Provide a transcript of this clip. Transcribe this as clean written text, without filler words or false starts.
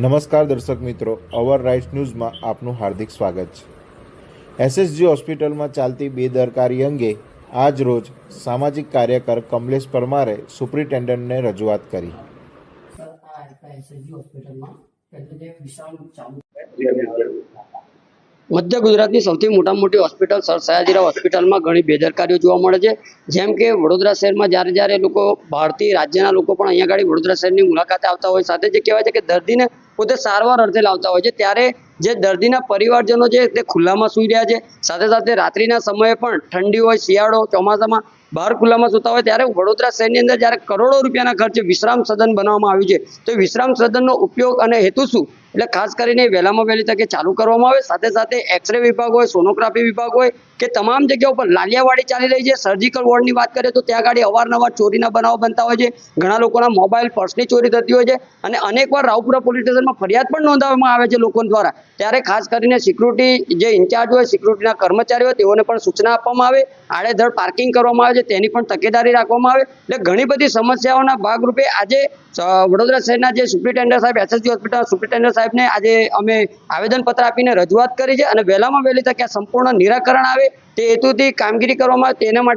નમસ્કાર દર્શક મિત્રો, અવર રાઇટ્સ ન્યૂઝમાં આપનું હાર્દિક સ્વાગત છે। એસએસજી હોસ્પિટલમાં ચાલતી બેદરકારી અંગે આજ રોજ સામાજિક કાર્યકર કમલેશ પરમારે સુપ્રિન્ટેન્ડન્ટને રજૂઆત કરી। મધ્ય ગુજરાતની સૌથી મોટી હોસ્પિટલ સર સયાજીરાવ હોસ્પિટલમાં ઘણી બેદરકારીઓ જોવા મળે છે। જેમ કે વડોદરા શહેરમાં જ્યારે લોકો બહારથી રાજ્યના લોકો પણ અહીંયા આગળ વડોદરા શહેરની મુલાકાતે આવતા હોય, સાથે જે કહેવાય છે કે દર્દીને પોતે સારવાર અર્થે લાવતા હોય છે, ત્યારે જે દર્દીના પરિવારજનો છે તે ખુલ્લામાં સૂઈ રહ્યા છે। સાથે સાથે રાત્રિના સમયે પણ ઠંડી હોય, શિયાળો, ચોમાસામાં બહાર ખુલ્લામાં સૂતા હોય, ત્યારે વડોદરા શહેરની અંદર જ્યારે કરોડો રૂપિયાના ખર્ચે વિશ્રામ સદન બનાવવામાં આવ્યું છે, તો વિશ્રામ સદનનો ઉપયોગ અને હેતુ શું, એટલે ખાસ કરીને વહેલામાં વહેલી તકે ચાલુ કરવામાં આવે। સાથે સાથે એક્સરે વિભાગ હોય, સોનોગ્રાફી વિભાગ હોય કે તમામ જગ્યાઓ પર લાલિયાવાડી ચાલી રહી છે। સર્જિકલ વોર્ડની વાત કરીએ તો ત્યાં આગળ અવારનવાર ચોરીના બનાવો બનતા હોય છે, ઘણા લોકોના મોબાઈલ, પર્સની ચોરી થતી હોય છે અને અનેકવાર રાવપુરા પોલીસ સ્ટેશનમાં ફરિયાદ પણ નોંધાવવામાં આવે છે લોકો દ્વારા। ત્યારે ખાસ કરીને સિક્યુરિટી જે ઇન્ચાર્જ હોય, સિક્યુરિટીના કર્મચારીઓ હોય, તેઓને પણ સૂચના આપવામાં આવે, આડેધડ પાર્કિંગ કરવામાં આવે છે, તેની પણ તકેદારી રાખવામાં આવે। એટલે ઘણી બધી સમસ્યાઓના ભાગરૂપે આજે વડોદરા શહેરના જે સુપ્રિન્ટેન્ડન્ટ સાહેબ, એસએસજી હોસ્પિટલના સુપ્રિન્ટેન્ડન્ટ સાહેબને આજે અમે આવેદનપત્ર આપીને રજૂઆત કરી છે અને વહેલામાં વહેલી તકે સંપૂર્ણ નિરાકરણ આવે તે હેતુથી કામગીરી કરવામાં આવે, તેના માટે